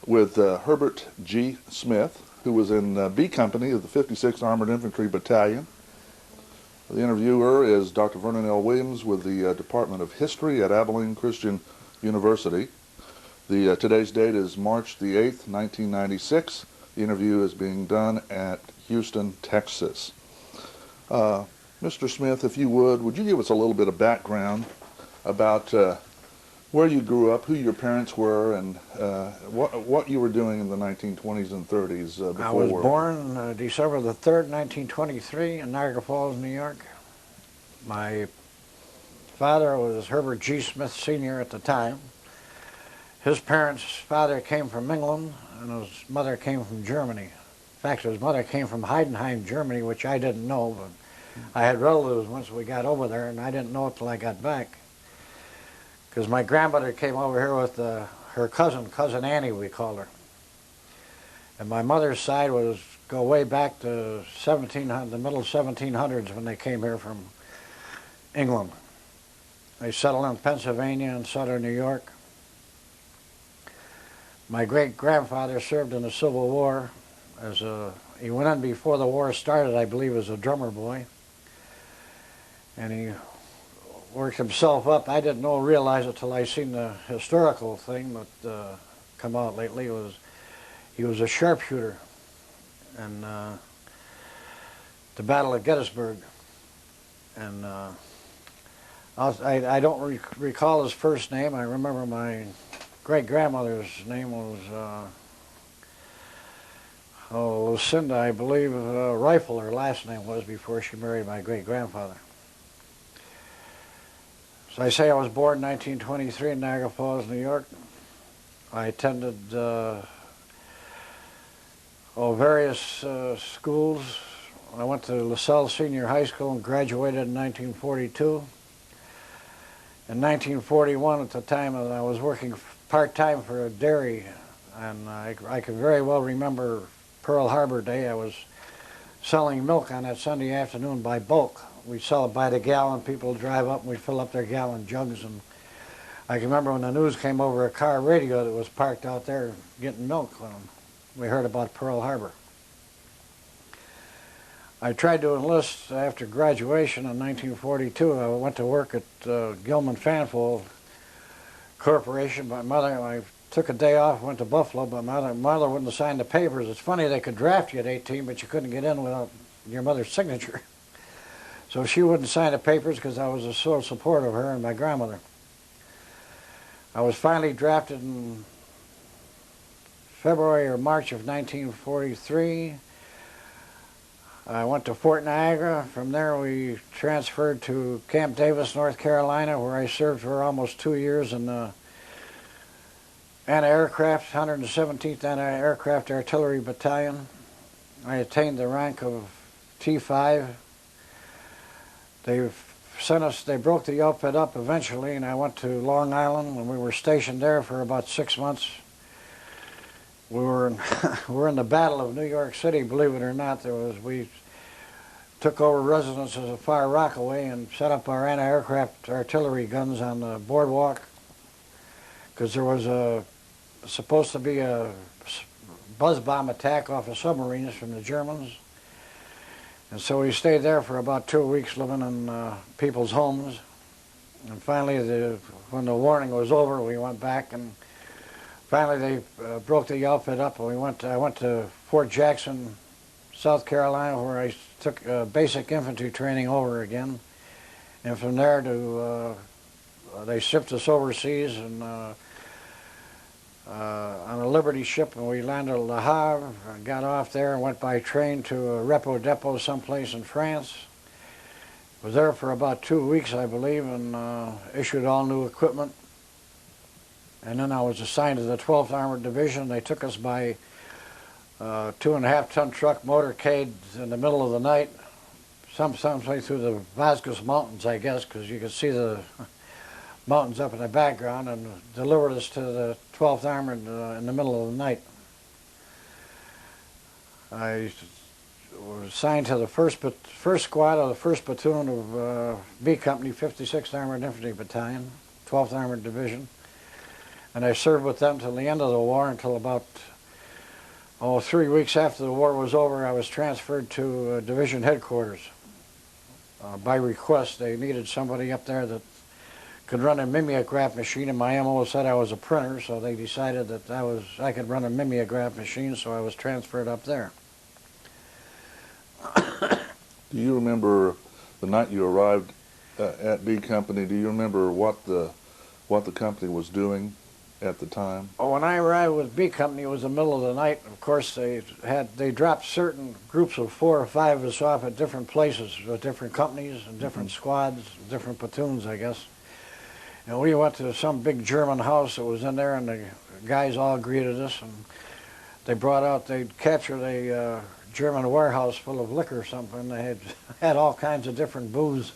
with Herbert G. Smith, who was in B Company of the 56th Armored Infantry Battalion. The interviewer is Dr. Vernon L. Williams with the Department of History at Abilene Christian University. Today's date is March the 8th, 1996. The interview is being done at Houston, Texas. Mr. Smith, if you would you give us a little bit of background about where you grew up, who your parents were, and what you were doing in the 1920s and 30s before I was war? born December the 3rd, 1923 in Niagara Falls, New York. My father was Herbert G. Smith Sr. at the time. His parents' father came from England and his mother came from Germany. In fact, his mother came from Heidenheim, Germany, which I didn't know, but I had relatives once we got over there, and I didn't know it till I got back. Because my grandmother came over here with her cousin Annie, we called her. And my mother's side go way back to the middle 1700s when they came here from England. They settled in Pennsylvania and southern New York. My great-grandfather served in the Civil War. He went in before the war started, I believe, as a drummer boy. And he worked himself up. I didn't realize it till I seen the historical thing that come out lately. He was a sharpshooter in the Battle of Gettysburg. And I don't recall his first name. I remember my great-grandmother's name was Lucinda, I believe. Rifle, her last name was, before she married my great-grandfather. So I say I was born in 1923 in Niagara Falls, New York. I attended various schools. I went to LaSalle Senior High School and graduated in 1942. In 1941, at the time, I was working part-time for a dairy, and I can very well remember Pearl Harbor Day. I was selling milk on that Sunday afternoon by bulk. We'd sell it by the gallon. People would drive up and we'd fill up their gallon jugs. And I can remember when the news came over a car radio that was parked out there getting milk when we heard about Pearl Harbor. I tried to enlist after graduation in 1942. I went to work at Gilman Fanfold Corporation. I took a day off, went to Buffalo, but my mother wouldn't sign the papers. It's funny, they could draft you at 18, but you couldn't get in without your mother's signature. So she wouldn't sign the papers because I was a sole support of her and my grandmother. I was finally drafted in February or March of 1943. I went to Fort Niagara. From there we transferred to Camp Davis, North Carolina, where I served for almost 2 years in the anti-aircraft, 117th Anti-Aircraft Artillery Battalion. I attained the rank of T5. They broke the outfit up eventually, and I went to Long Island, and we were stationed there for about 6 months. We were in the Battle of New York City, believe it or not. We took over residences a Far Rockaway and set up our anti-aircraft artillery guns on the boardwalk, because there was supposed to be a buzz bomb attack off of submarines from the Germans. And so we stayed there for about 2 weeks, living in people's homes. And finally, when the warning was over, we went back, and finally they broke the outfit up. And I went to Fort Jackson, South Carolina, where I took basic infantry training over again. And from there they shipped us overseas and on a Liberty ship, and we landed at Le Havre, got off there and went by train to a repo depot someplace in France. Was there for about 2 weeks, I believe, and issued all new equipment. And then I was assigned to the 12th Armored Division. They took us by 2.5-ton truck motorcade in the middle of the night, someplace through the Vosges Mountains, I guess, because you could see the mountains up in the background, and delivered us to the 12th Armored in the middle of the night. I was assigned to the first squad of the 1st Platoon of B Company, 56th Armored Infantry Battalion, 12th Armored Division. And I served with them till the end of the war, until about 3 weeks after the war was over. I was transferred to division headquarters. By request, they needed somebody up there that could run a mimeograph machine, and my MO said I was a printer, so they decided that I could run a mimeograph machine, so I was transferred up there. Do you remember the night you arrived at B Company? Do you remember what the company was doing at the time? Oh, when I arrived with B Company, it was the middle of the night. Of course, they dropped certain groups of 4 or 5 of us off at different places, with different companies and different squads, different platoons, I guess. And we went to some big German house that was in there, and the guys all greeted us, and they'd captured a German warehouse full of liquor or something. They had all kinds of different booze.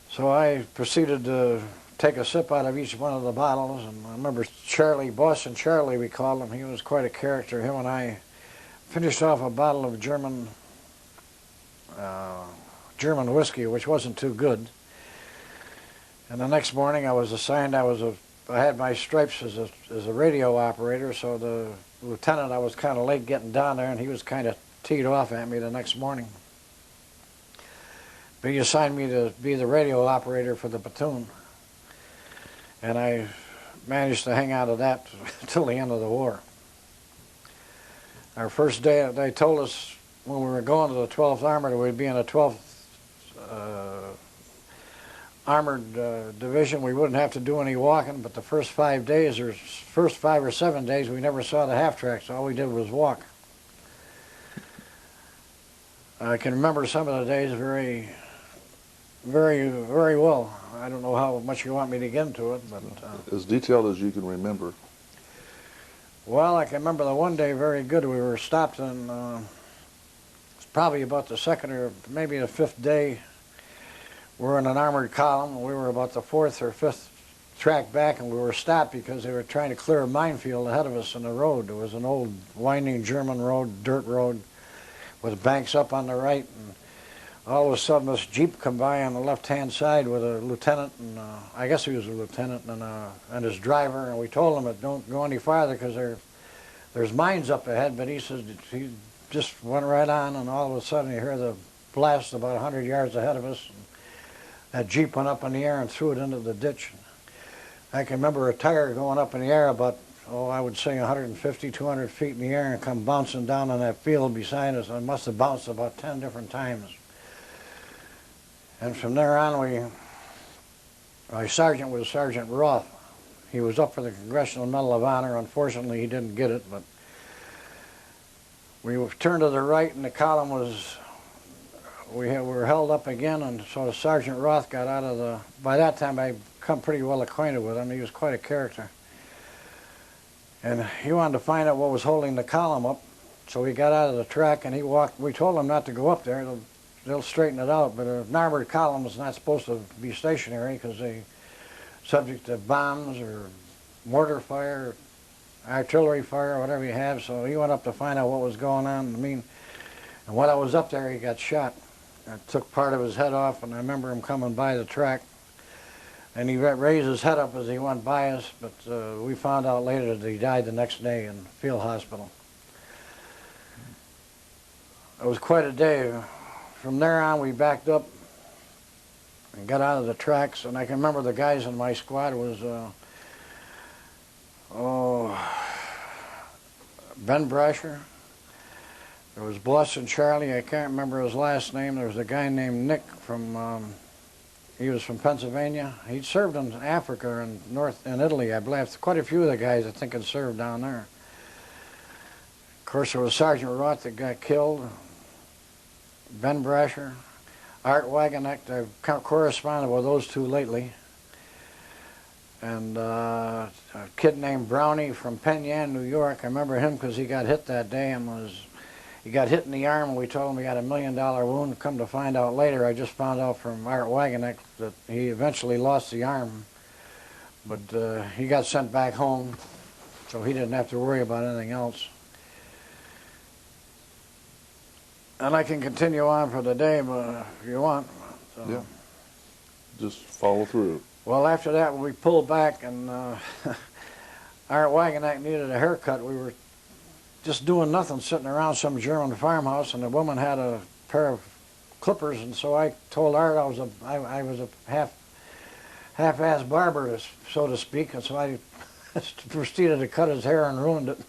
So I proceeded to take a sip out of each one of the bottles, and I remember Charlie, Boston Charlie we called him, he was quite a character. Him and I finished off a bottle of German whiskey, which wasn't too good. And the next morning I was assigned, I had my stripes as a radio operator, so the lieutenant, I was kind of late getting down there, and he was kind of teed off at me the next morning. But he assigned me to be the radio operator for the platoon. And I managed to hang out of that till the end of the war. Our first day, they told us when we were going to the 12th Armored, we'd be in the 12th Armored Division. We wouldn't have to do any walking, but the first 5 or 7 days, we never saw the half-tracks. All we did was walk. I can remember some of the days very, very, very well. I don't know how much you want me to get into it, but as detailed as you can remember. Well, I can remember the one day very good. We were stopped in, it's probably about the 2nd or maybe the 5th day. We're in an armored column. We were about the 4th or 5th track back, and we were stopped because they were trying to clear a minefield ahead of us in the road. There was an old winding German road, dirt road, with banks up on the right, and all of a sudden this Jeep come by on the left-hand side with a lieutenant, and I guess he was a lieutenant, and his driver, and we told him that don't go any farther because there's mines up ahead, but he says he just went right on, and all of a sudden you hear the blast about 100 yards ahead of us, and that Jeep went up in the air and threw it into the ditch. I can remember a tire going up in the air about, I would say 150, 200 feet in the air, and come bouncing down on that field beside us. It must have bounced about 10 different times. And from there on, my sergeant was Sergeant Roth. He was up for the Congressional Medal of Honor. Unfortunately, he didn't get it, but we turned to the right, and the column was, we were held up again, and so Sergeant Roth got out of the, by that time I'd come pretty well acquainted with him. He was quite a character. And he wanted to find out what was holding the column up, so he got out of the track and he walked. We told him not to go up there. They'll straighten it out, but an armored column is not supposed to be stationary because they're subject to bombs or mortar fire, artillery fire, whatever you have. So he went up to find out what was going on. And while I was up there, he got shot. I took part of his head off, and I remember him coming by the track. And he raised his head up as he went by us, but we found out later that he died the next day in the field hospital. It was quite a day. From there on, we backed up and got out of the tracks, and I can remember the guys in my squad was, Ben Brasher. There was Boston Charlie. I can't remember his last name. There was a guy named Nick from, he was from Pennsylvania. He'd served in Africa and in Italy, I believe. Quite a few of the guys, I think, had served down there. Of course, there was Sergeant Roth that got killed. Ben Brasher, Art Wagenknecht. I've corresponded with those two lately. And a kid named Brownie from Penn Yan, New York. I remember him because he got hit that day and he got hit in the arm, and we told him he had a $1 million wound. Come to find out later, I just found out from Art Wagenknecht that he eventually lost the arm, but he got sent back home, so he didn't have to worry about anything else. And I can continue on for the day, but if you want. So. Yeah. Just follow through. Well, after that, we pulled back, and our wagonette needed a haircut. We were just doing nothing, sitting around some German farmhouse, and the woman had a pair of clippers, and so I told Art I was a half-ass barber, so to speak, and so I proceeded to cut his hair and ruined it.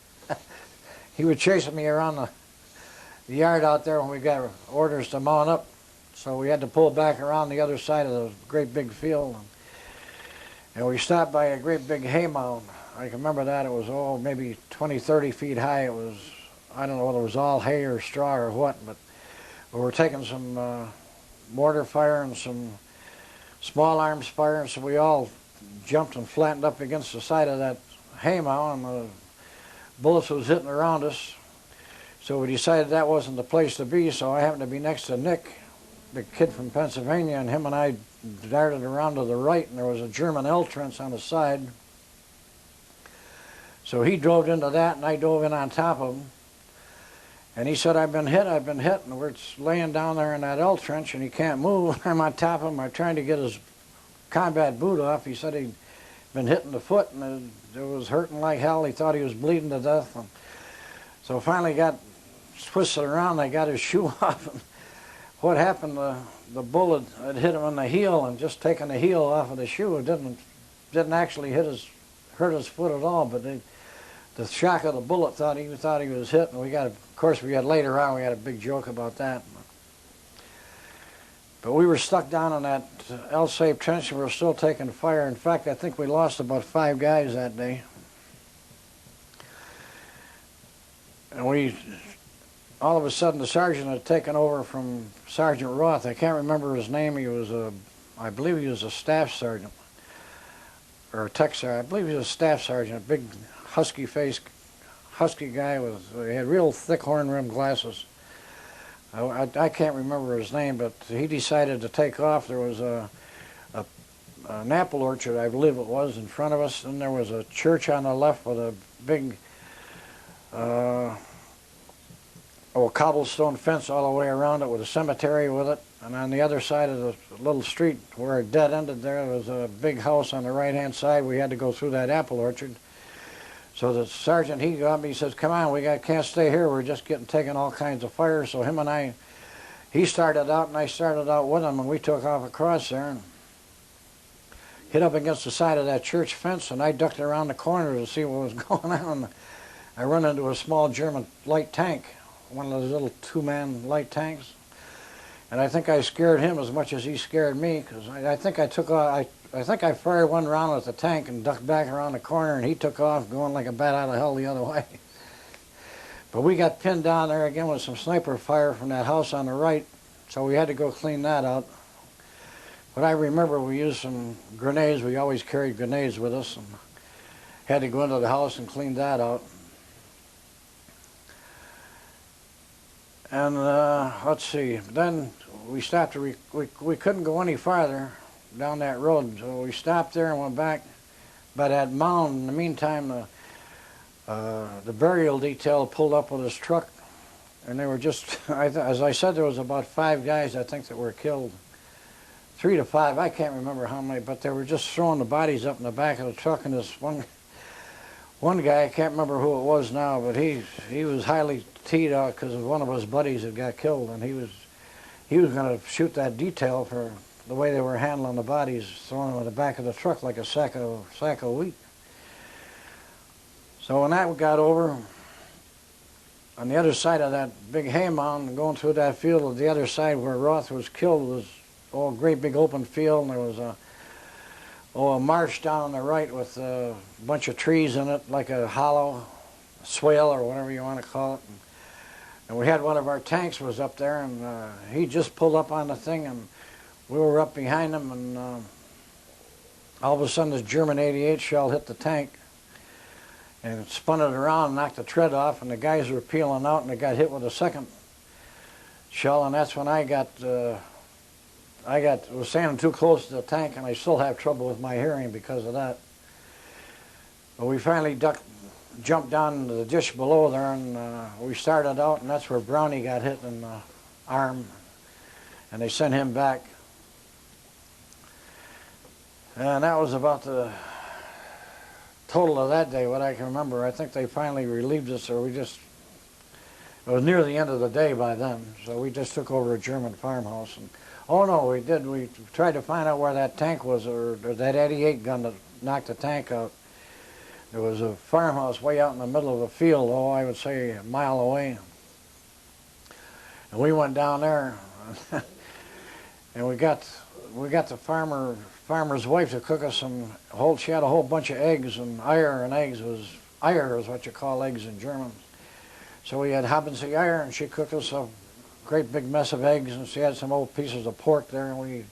He was chasing me around the yard out there when we got orders to mount up, so we had to pull back around the other side of the great big field, and we stopped by a great big hay mound. I can remember that. It was maybe 20, 30 feet high. It was, I don't know whether it was all hay or straw or what, but we were taking some mortar fire and some small arms fire, and so we all jumped and flattened up against the side of that hay mound, and the bullets was hitting around us. So we decided that wasn't the place to be, so I happened to be next to Nick, the kid from Pennsylvania, and him and I darted around to the right, and there was a German L trench on the side. So he drove into that, and I dove in on top of him. And he said, I've been hit, and we're laying down there in that L trench, and he can't move. I'm on top of him. I'm trying to get his combat boot off. He said he'd been hit in the foot, and it was hurting like hell. He thought he was bleeding to death. And so finally got twisted around. I got his shoe off. And what happened, the bullet had hit him in the heel, and just taking the heel off of the shoe, it didn't actually hurt his foot at all, but the shock of the bullet thought he was hit, and later on we had a big joke about that. But we were stuck down in that L-shaped trench, and we were still taking fire. In fact, I think we lost about 5 guys that day. And all of a sudden, the sergeant had taken over from Sergeant Roth. I can't remember his name. I believe he was a staff sergeant, or a tech sergeant. I believe he was a staff sergeant, a big husky-faced, husky guy he had real thick horn-rimmed glasses. I can't remember his name, but he decided to take off. There was an apple orchard, I believe it was, in front of us, and there was a church on the left with a big cobblestone fence all the way around it with a cemetery with it, and on the other side of the little street where it dead ended there was a big house on the right-hand side. We had to go through that apple orchard. So the sergeant, he got me, he says, come on, can't stay here, we're just taking all kinds of fire. So him and I, he started out and I started out with him, and we took off across there and hit up against the side of that church fence, and I ducked around the corner to see what was going on. I run into a small German light tank, one of those little 2-man light tanks, and I think I scared him as much as he scared me, because I think I fired one round at the tank and ducked back around the corner, and he took off going like a bat out of hell the other way. But we got pinned down there again with some sniper fire from that house on the right, so we had to go clean that out. But I remember we used some grenades. We always carried grenades with us, and had to go into the house and clean that out. And let's see, then we stopped. We couldn't go any farther down that road, so we stopped there and went back by that mound. In the meantime, the burial detail pulled up with his truck, and they were just, as I said, there was about 5 guys, I think, that were killed. 3 to 5, I can't remember how many, but they were just throwing the bodies up in the back of the truck, and this one guy, I can't remember who it was now, but he was highly teed out because of one of his buddies that got killed, and he was going to shoot that detail for the way they were handling the bodies, throwing them in the back of the truck like a sack of wheat. So when that got over, on the other side of that big hay mound, going through that field, on the other side where Roth was killed was a great big open field, and there was a marsh down on the right with a bunch of trees in it, like a hollow swale or whatever you want to call it. And we had one of our tanks was up there, and he just pulled up on the thing, and we were up behind him, and all of a sudden this German 88 shell hit the tank, and it spun it around and knocked the tread off, and the guys were peeling out, and they got hit with a second shell, and that's when I was standing too close to the tank, and I still have trouble with my hearing because of that. But we finally jumped down into the ditch below there, and we started out, and that's where Brownie got hit in the arm, and they sent him back. And that was about the total of that day, what I can remember. I think they finally relieved us, or it was near the end of the day by then, so we just took over a German farmhouse. And oh no, we did. We tried to find out where that tank was, or that 88 gun that knocked the tank out. There was a farmhouse way out in the middle of a field, oh, I would say a mile away. And we went down there, and we got the farmer's wife to cook us she had a whole bunch of eggs, and Eier is what you call eggs in German. So we had Habensee Eier, and she cooked us a great big mess of eggs, and she had some old pieces of pork there, and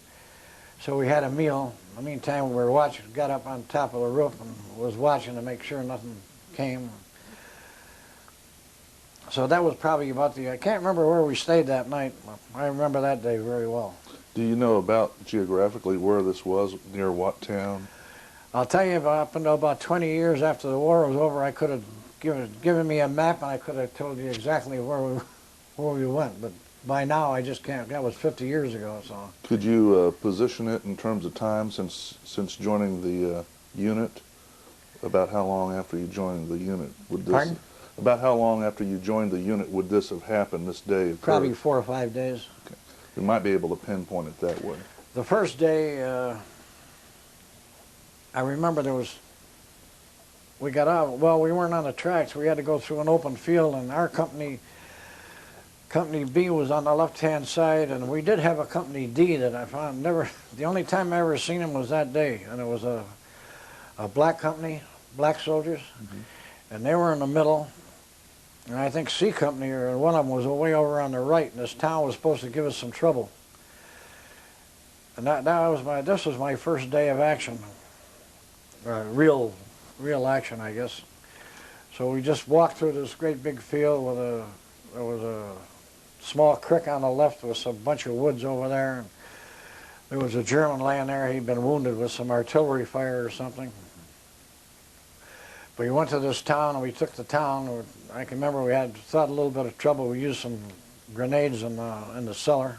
so we had a meal. In the meantime, we were watching, got up on top of the roof and was watching to make sure nothing came. So that was probably I can't remember where we stayed that night. I remember that day very well. Do you know about geographically where this was, near what town? I'll tell you, up until about 20 years after the war was over, I could have given me a map and I could have told you exactly where we went. But by now, I just can't. That was 50 years ago. So could you position it in terms of time since joining the unit? About how long after you joined the unit would this? Pardon? About how long after you joined the unit would this have happened? This day? Probably 4 or 5 days. Okay. We might be able to pinpoint it that way. The first day, I remember we got out. Well, we weren't on the tracks. We had to go through an open field, and our company B was on the left-hand side, and we did have a Company D that I found the only time I ever seen him was that day, and it was a black company, black soldiers, and they were in the middle, and I think C Company, or one of them, was way over on the right, and this town was supposed to give us some trouble. And this was my first day of action, real action, I guess. So we just walked through this great big field there was a small creek on the left with a bunch of woods over there. And there was a German laying there. He'd been wounded with some artillery fire or something. But we went to this town, and we took the town. I can remember we thought a little bit of trouble. We used some grenades in the cellar.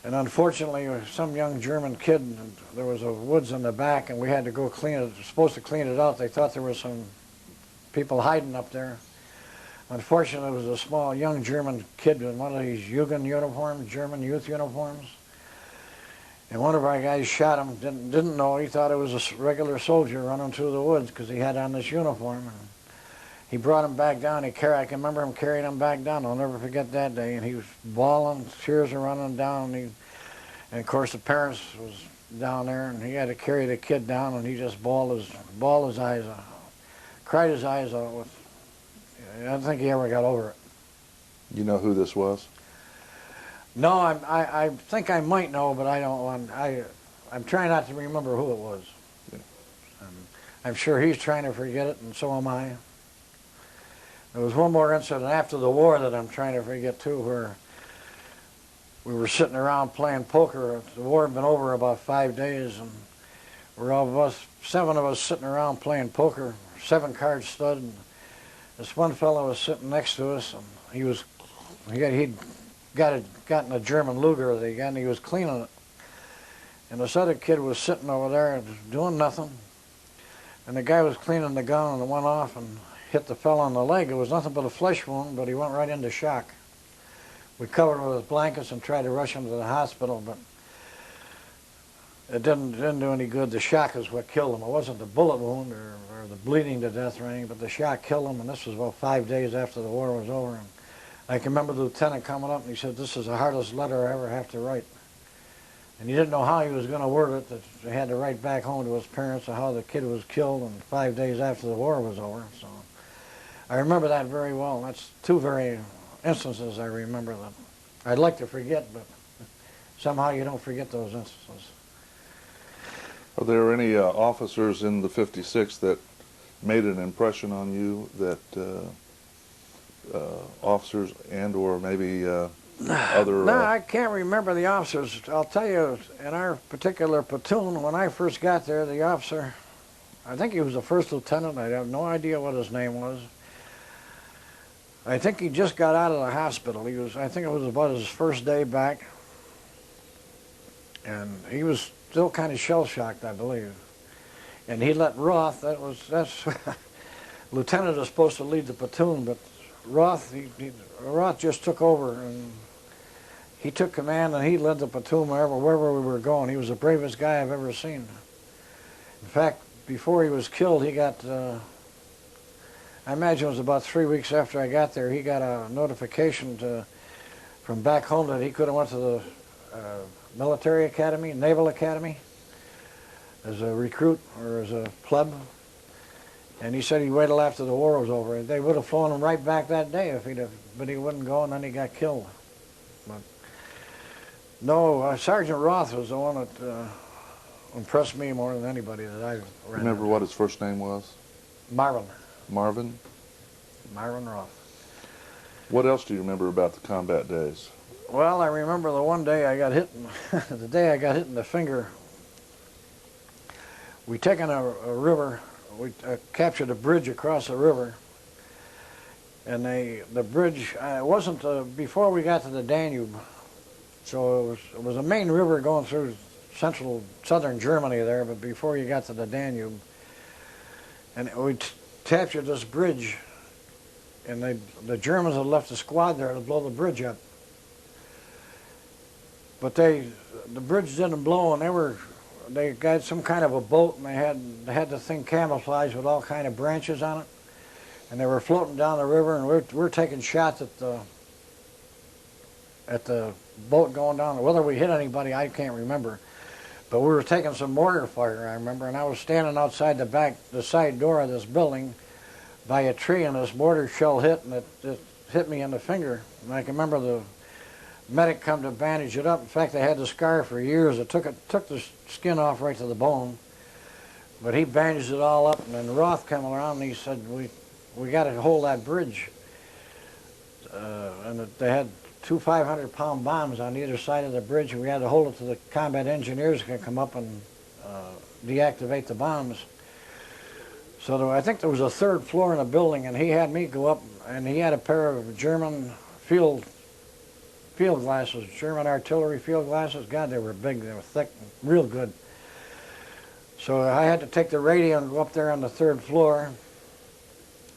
And unfortunately, some young German kid, there was a woods in the back, and we had to go clean it. Supposed to clean it out. They thought there were some people hiding up there. Unfortunately, it was a small young German kid in one of these Jugend uniforms, German youth uniforms. And one of our guys shot him, didn't know, he thought it was a regular soldier running through the woods because he had on this uniform. And he brought him back down. I can remember him carrying him back down. I'll never forget that day. And he was bawling, tears were running down. And of course the parents was down there, and he had to carry the kid down, and he just bawled his eyes out, cried his eyes out. I don't think he ever got over it. You know who this was? No, I think I might know, but I don't want. I'm trying not to remember who it was. Yeah. I'm sure he's trying to forget it, and so am I. There was one more incident after the war that I'm trying to forget too, where we were sitting around playing poker. The war had been over about 5 days, and we're 7 of us sitting around playing poker, 7-card stud. And this one fellow was sitting next to us, and he'd gotten a German Luger that he got, and he was cleaning it. And this other kid was sitting over there doing nothing. And the guy was cleaning the gun, and it went off and hit the fellow on the leg. It was nothing but a flesh wound, but he went right into shock. We covered him with blankets and tried to rush him to the hospital, but it didn't do any good. The shock is what killed him. It wasn't the bullet wound or the bleeding to death or anything, but the shock killed him, and this was about 5 days after the war was over. And I can remember the lieutenant coming up, and he said, "This is the hardest letter I ever have to write." And he didn't know how he was going to word it, that he had to write back home to his parents of how the kid was killed, and 5 days after the war was over. So I remember that very well. That's 2 very instances I remember that I'd like to forget, but somehow you don't forget those instances. Are there any officers in the 56 that made an impression on you, that officers and or maybe other... No, I can't remember the officers. I'll tell you, in our particular platoon, when I first got there, the officer, I think he was the first lieutenant. I have no idea what his name was. I think he just got out of the hospital. I think it was about his first day back. And he was still kind of shell-shocked, I believe. And he let Roth, that's lieutenant is supposed to lead the platoon, but Roth just took over, and he took command, and he led the platoon wherever we were going. He was the bravest guy I've ever seen. In fact, before he was killed, he got, I imagine it was about 3 weeks after I got there, he got a notification from back home that he could have went to the military academy, naval academy, as a recruit or as a pleb. And he said he'd wait till after the war was over. They would have flown him right back that day if but he wouldn't go, and then he got killed. But no, Sergeant Roth was the one that impressed me more than anybody that I ran Remember into. what his first name was? Marvin. Marvin? Marvin Roth. What else do you remember about the combat days? Well, I remember the one day I got hit, the day I got hit in the finger. We taken a river, we captured a bridge across the river, and the bridge, it wasn't before we got to the Danube, so it was a main river going through southern Germany there, but before you got to the Danube, and we captured this bridge, and the Germans had left a squad there to blow the bridge up. But the bridge didn't blow, and they got some kind of a boat, and they had the thing camouflaged with all kind of branches on it, and they were floating down the river, and we're taking shots at the boat going down. Whether we hit anybody, I can't remember, but we were taking some mortar fire, I remember, and I was standing outside the side door of this building by a tree, and this mortar shell hit, and it hit me in the finger, and I can remember the medic come to bandage it up. In fact, they had the scar for years. It took the skin off right to the bone, but he bandaged it all up. And then Roth came around and he said, "We got to hold that bridge." And they had two 500-pound bombs on either side of the bridge, and we had to hold it till the combat engineers could come up and deactivate the bombs. So I think there was a third floor in the building, and he had me go up, and he had a pair of German field glasses, German artillery field glasses. God, they were big, they were thick, real good. So I had to take the radio and go up there on the third floor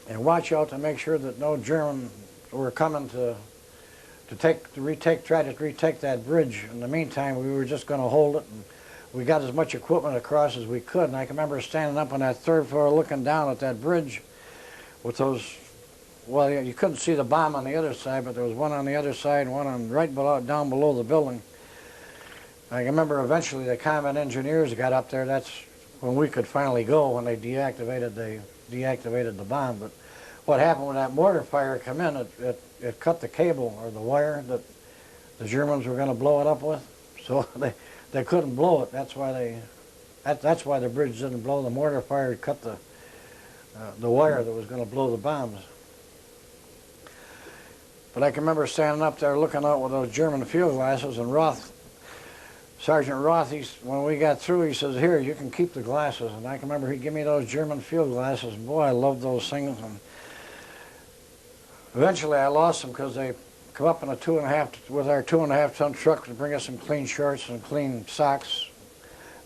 and watch out to make sure that no German were coming to try to retake that bridge. In the meantime, we were just going to hold it, and we got as much equipment across as we could. And I can remember standing up on that third floor looking down at that bridge with those. Well, you couldn't see the bomb on the other side, but there was one on the other side and one down below the building. I remember eventually the combat engineers got up there. That's when we could finally go, when they deactivated the bomb. But what happened when that mortar fire came in, it cut the cable or the wire that the Germans were going to blow it up with. So they couldn't blow it. That's why the bridge didn't blow. The mortar fire cut the wire that was going to blow the bombs. But I can remember standing up there looking out with those German field glasses, and Sergeant Roth, when we got through, he says, "Here, you can keep the glasses." And I can remember he'd give me those German field glasses, and boy, I loved those things. And eventually I lost them because they come up in with our 2.5-ton truck to bring us some clean shorts and clean socks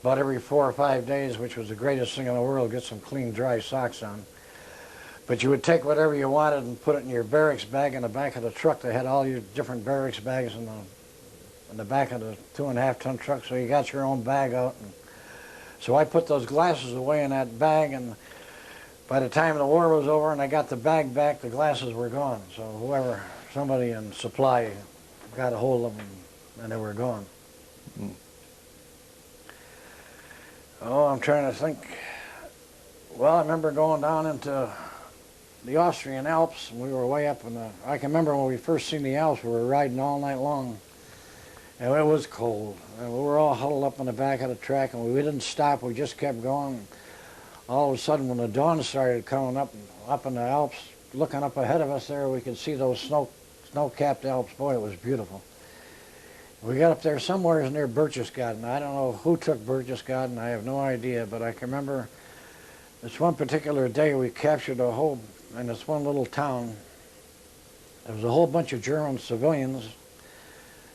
about every 4 or 5 days, which was the greatest thing in the world, get some clean, dry socks on. But you would take whatever you wanted and put it in your barracks bag in the back of the truck. They had all your different barracks bags in the back of the 2.5-ton truck, so you got your own bag out. And so I put those glasses away in that bag, and by the time the war was over and I got the bag back, the glasses were gone. So somebody in supply got a hold of them, and they were gone. Mm. Oh, I'm trying to think. Well, I remember going down into the Austrian Alps, and we were way up I can remember when we first seen the Alps, we were riding all night long, and it was cold, and we were all huddled up in the back of the track, and we didn't stop, we just kept going. All of a sudden, when the dawn started coming up in the Alps, looking up ahead of us there, we could see those snow-capped Alps. Boy, it was beautiful. We got up there somewhere near Berchtesgaden. I don't know who took Berchtesgaden, I have no idea, but I can remember this one particular day we captured in this one little town, there was a whole bunch of German civilians,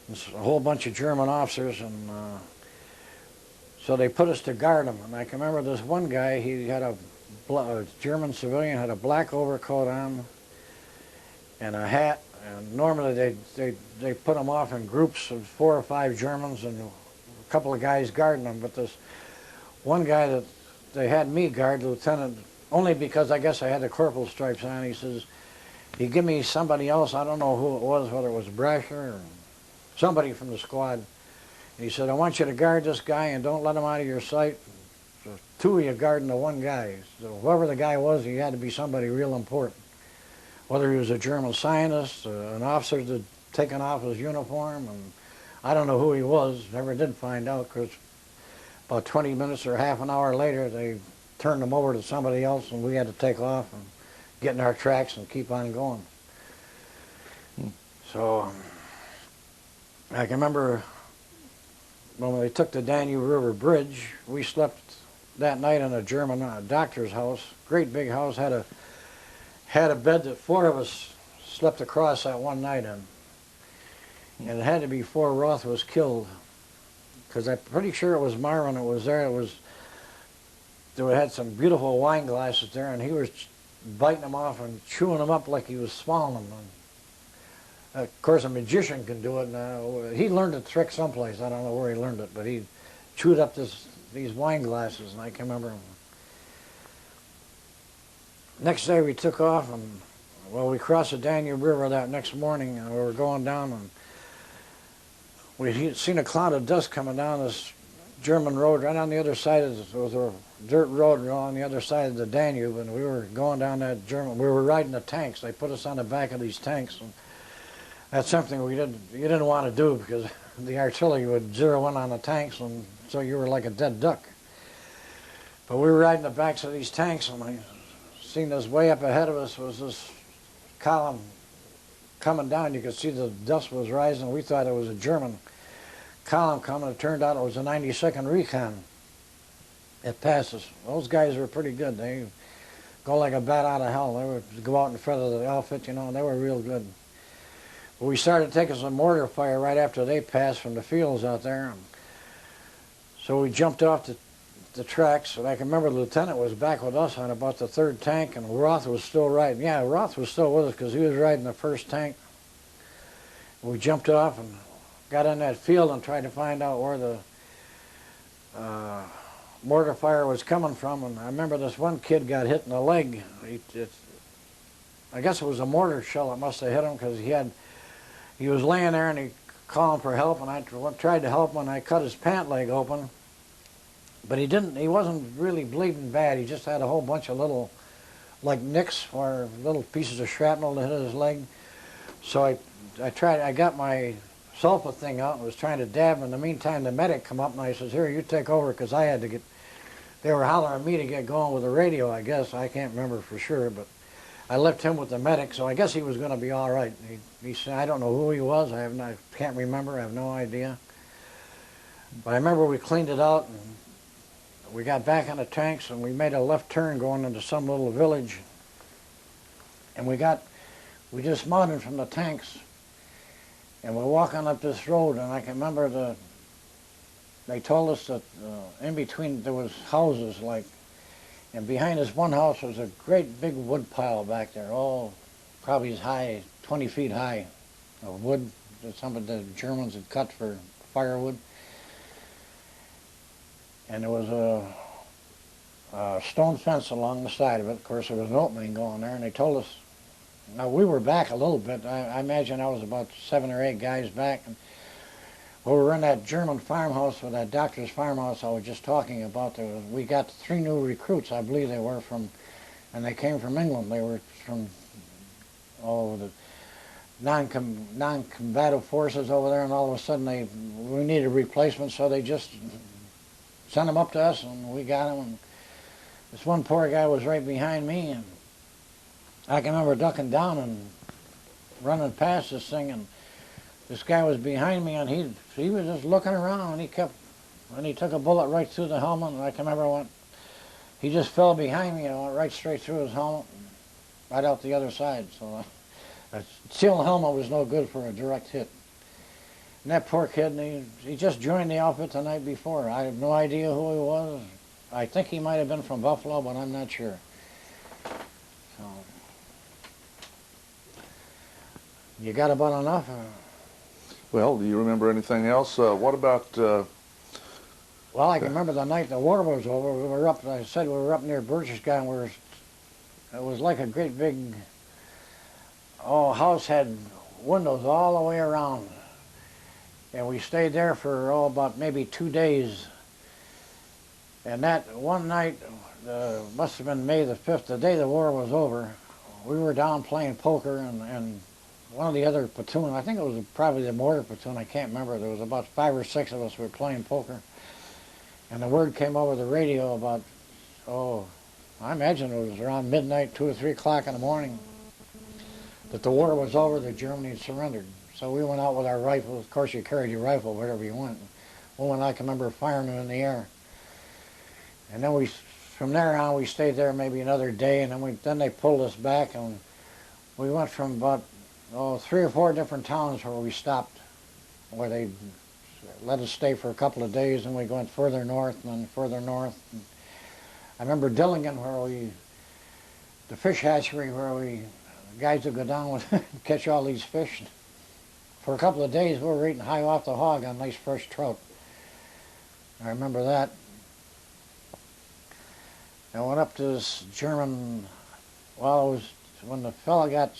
and a whole bunch of German officers, and So they put us to guard him. And I can remember this one guy, he had a German civilian, had a black overcoat on and a hat. And normally they put them off in groups of 4 or 5 Germans and a couple of guys guarding them. But this one guy that they had me guard, Lieutenant, only because I guess I had the corporal stripes on, he says, he give me somebody else, I don't know who it was, whether it was Brasher or somebody from the squad. And he said, I want you to guard this guy and don't let him out of your sight. So 2 of you guarding the one guy. So whoever the guy was, he had to be somebody real important. Whether he was a German scientist, an officer that taken off his uniform, and I don't know who he was, never did find out, because about 20 minutes or half an hour later, they turned him over to somebody else, and we had to take off and get in our tracks and keep on going. So I can remember when they took the Danube River Bridge, we slept that night in a German doctor's house, great big house, had a bed that 4 of us slept across that one night in. And it had to be before Roth was killed, because I'm pretty sure it was Marvin that was there. They had some beautiful wine glasses there, and he was biting them off and chewing them up like he was swallowing them. And of course, a magician can do it. He learned a trick someplace. I don't know where he learned it, but he chewed up these wine glasses, and I can remember. Next day we took off, and well, we crossed the Danube River that next morning, and we were going down, and we'd seen a cloud of dust coming down this German road right on the other side of it was a dirt road on the other side of the Danube, and we were going down that we were riding the tanks. They put us on the back of these tanks, and that's something you didn't want to do, because the artillery would zero in on the tanks, and so you were like a dead duck. But we were riding the backs of these tanks, and I seen this way up ahead of us was this column coming down. You could see the dust was rising. We thought it was a German column coming. It turned out it was a 92nd Recon. It passes. Those guys were pretty good. They go like a bat out of hell. They would go out in front of the outfit, you know, and they were real good. But we started taking some mortar fire right after they passed from the fields out there. And so we jumped off the tracks, and I can remember the lieutenant was back with us on about the 3rd tank, and Roth was still riding. Yeah, Roth was still with us because he was riding the 1st tank. We jumped off and got in that field and tried to find out where the mortar fire was coming from, and I remember this one kid got hit in the leg. I guess it was a mortar shell that must have hit him, because he was laying there and he called for help, and I tried to help him, and I cut his pant leg open. But he wasn't really bleeding bad. He just had a whole bunch of little, like nicks or little pieces of shrapnel that hit his leg. So I got my sulfa thing out and was trying to dab him. In the meantime, the medic come up, and I says, here, you take over, because I had to they were hollering at me to get going with the radio, I guess. I can't remember for sure, but I left him with the medic, so I guess he was going to be all right. He said, I don't know who he was. I can't remember. I have no idea. But I remember we cleaned it out, and we got back on the tanks, and we made a left turn going into some little village. And we dismounted from the tanks, and we're walking up this road, and I can remember they told us that in between there was houses, and behind this one house was a great big wood pile back there, probably as high, 20 feet high, of wood that some of the Germans had cut for firewood. And there was a stone fence along the side of it. Of course, there was an opening going there, and they told us, now we were back a little bit. I imagine I was about 7 or 8 guys back. And we were in that German farmhouse, or that doctor's farmhouse I was just talking about. We got 3 new recruits, I believe they were and they came from England. They were from the non-combative forces over there, and all of a sudden we needed replacements, so they just sent them up to us, and we got them. And this one poor guy was right behind me, and I can remember ducking down and running past this thing, and this guy was behind me, and he was just looking around, and he took a bullet right through the helmet, and I can remember he just fell behind me and went right straight through his helmet, right out the other side. So a steel helmet was no good for a direct hit. And that poor kid, he just joined the outfit the night before. I have no idea who he was. I think he might have been from Buffalo, but I'm not sure. So, you got about enough? Well, do you remember anything else? What about... Well, I can remember the night the war was over. We were up, I said we were up near Berchtesgaden. It was like a great big, house had windows all the way around. And we stayed there for, about maybe 2 days. And that one night, must have been May the 5th, the day the war was over, we were down playing poker, and one of the other platoon, I think it was probably the mortar platoon, I can't remember, there was about 5 or 6 of us who were playing poker. And the word came over the radio about, I imagine it was around midnight, 2 or 3 o'clock in the morning, that the war was over, that Germany had surrendered. So we went out with our rifles. Of course, you carried your rifle wherever you went. Well, and I can remember firing them in the air. And then from there on, we stayed there maybe another day, and then they pulled us back, and we went from about 3 or 4 different towns where we stopped, where they let us stay for a couple of days, and we went further north and then further north. And I remember Dillingen, the fish hatchery, the guys would go down with catch all these fish. For a couple of days, we were eating high off the hog on nice fresh trout. I remember that. I went up to this German, it was when the fellow got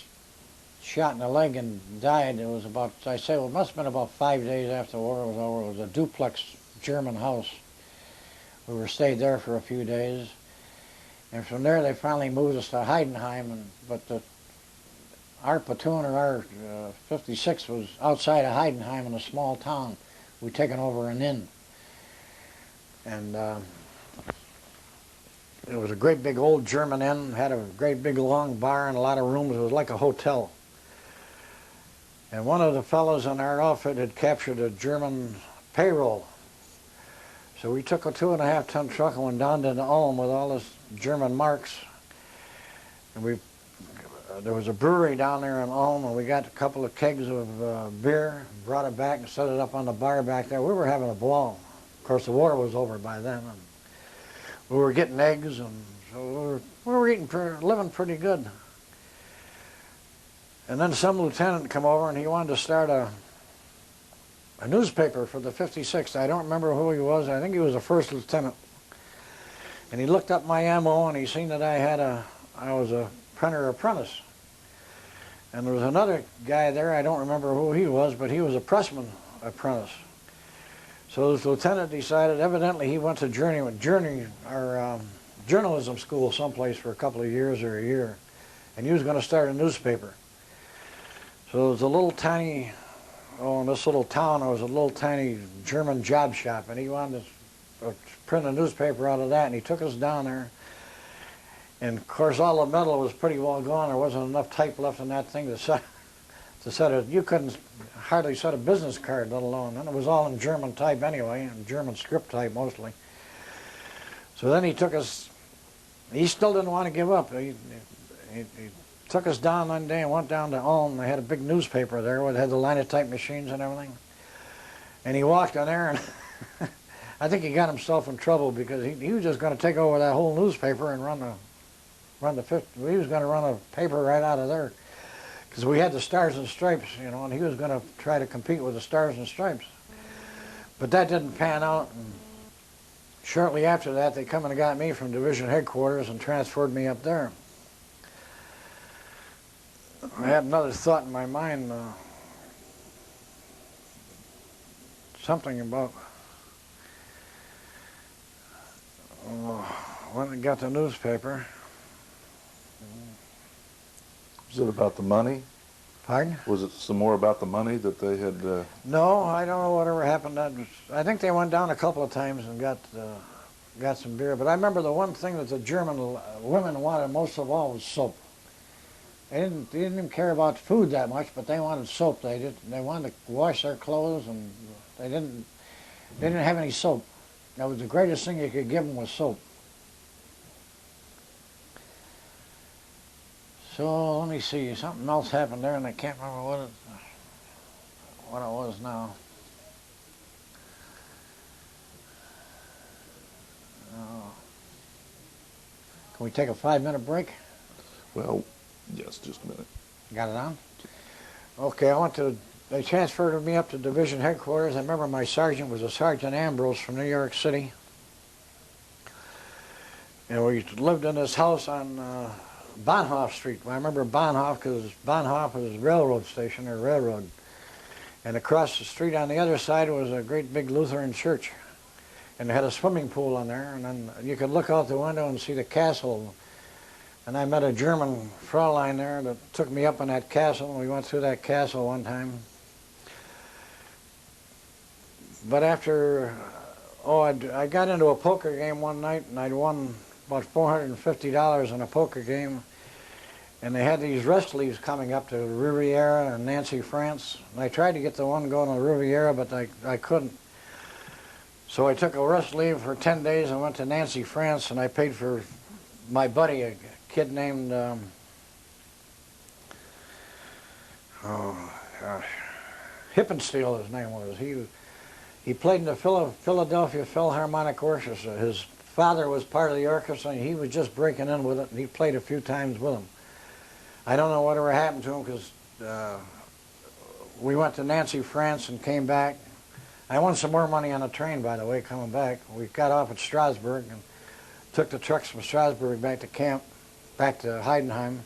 shot in the leg and died, it was about, it must have been about 5 days after the war was over. It was a duplex German house. We were stayed there for a few days. And from there, they finally moved us to Heidenheim, but our platoon, or our 56, was outside of Heidenheim in a small town. We'd taken over an inn. And it was a great big old German inn, had a great big long bar and a lot of rooms. It was like a hotel. And one of the fellows in our outfit had captured a German payroll. So we took a 2.5-ton truck and went down to the Ulm with all this German marks. And there was a brewery down there in Ulm, and we got a couple of kegs of beer, brought it back and set it up on the bar back there. We were having a ball. Of course, the war was over by then. And we were getting eggs, and so we were living pretty good. And then some lieutenant come over, and he wanted to start a newspaper for the 56th. I don't remember who he was. I think he was a first lieutenant. And he looked up my MO, and he seen that I was a printer apprentice. And there was another guy there, I don't remember who he was, but he was a pressman apprentice. So this lieutenant decided, evidently he went to journalism school someplace for a couple of years or a year, and he was going to start a newspaper. So it was a little tiny, in this little town, there was a little tiny German job shop, and he wanted to print a newspaper out of that, and he took us down there. And of course, all the metal was pretty well gone. There wasn't enough type left in that thing to set it. You couldn't hardly set a business card, let alone. And it was all in German type anyway, in German script type mostly. So then he took us. He still didn't want to give up. He took us down one day and went down to Ulm. They had a big newspaper there where they had the linotype machines and everything. And he walked in there, and I think he got himself in trouble because he was just going to take over that whole newspaper and run the fifth. He was going to run a paper right out of there because we had the Stars and Stripes, and he was going to try to compete with the Stars and Stripes. But that didn't pan out. And shortly after that, they come and got me from division headquarters and transferred me up there. I had another thought in my mind, something about when I got the newspaper. Was it about the money? Pardon? Was it some more about the money that they had... No, I don't know whatever happened. I think they went down a couple of times and got some beer. But I remember the one thing that the German women wanted most of all was soap. They didn't even care about food that much, but they wanted soap. They wanted to wash their clothes, and they didn't have any soap. That was the greatest thing you could give them was soap. So let me see. Something else happened there, and I can't remember what it was now. Can we take a 5-minute break? Well, yes, just a minute. Got it on? Okay, they transferred me up to division headquarters. I remember my sergeant was a Sergeant Ambrose from New York City. And we lived in this house on Bahnhof Street. I remember Bahnhof because Bahnhof was a railroad station or railroad. And across the street on the other side was a great big Lutheran church. And they had a swimming pool on there. And then you could look out the window and see the castle. And I met a German Fraulein there that took me up on that castle. And we went through that castle one time. But after, I got into a poker game one night and I'd won about $450 in a poker game. And they had these rest leaves coming up to Riviera and Nancy, France. And I tried to get the one going to Riviera, but I couldn't. So I took a rest leave for 10 days and went to Nancy, France, and I paid for my buddy, a kid named, Hippensteel, his name was. He played in the Philadelphia Philharmonic Orchestra. His father was part of the orchestra, and he was just breaking in with it, and he played a few times with him. I don't know whatever happened to him because we went to Nancy, France, and came back. I won some more money on a train, by the way, coming back. We got off at Strasbourg and took the trucks from Strasbourg back to camp, back to Heidenheim.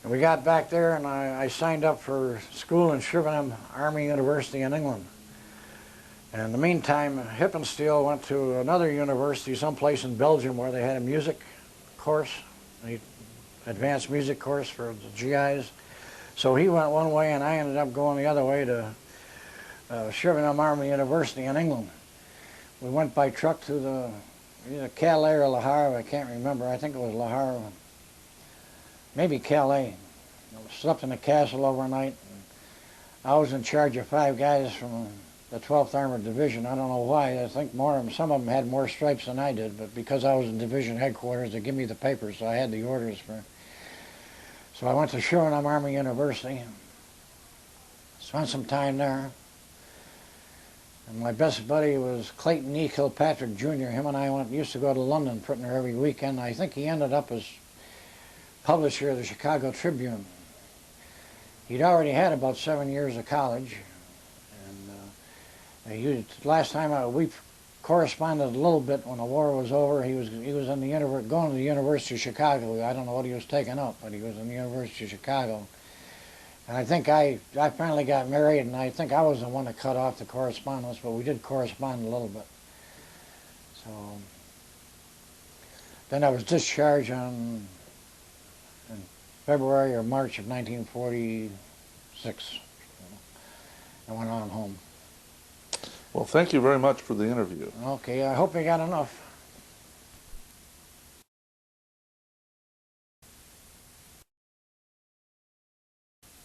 And we got back there, and I signed up for school in Chauvenham Army University in England. And in the meantime, Hippensteel went to another university someplace in Belgium where they had a music course, advanced music course for the GIs. So he went one way, and I ended up going the other way to Chauvenham Army University in England. We went by truck to either Calais or Le Havre, I can't remember. I think it was Le Havre. Maybe Calais. We slept in the castle overnight. I was in charge of 5 guys from the 12th Armored Division. I don't know why. I think some of them had more stripes than I did, but because I was in division headquarters, they give me the papers, so I had the orders for. So I went to Chauvenham Army University, spent some time there. And my best buddy was Clayton E. Kilpatrick Jr. Him and I used to go to London pretty near every weekend. I think he ended up as publisher of the Chicago Tribune. He'd already had about 7 years of college. And last time we corresponded a little bit when the war was over. He was in the going to the University of Chicago. I don't know what he was taking up, but he was in the University of Chicago. And I think I finally got married, and I think I was the one that cut off the correspondence, but we did correspond a little bit. So then I was discharged in February or March of 1946. I went on home. Well, thank you very much for the interview. Okay, I hope you got enough.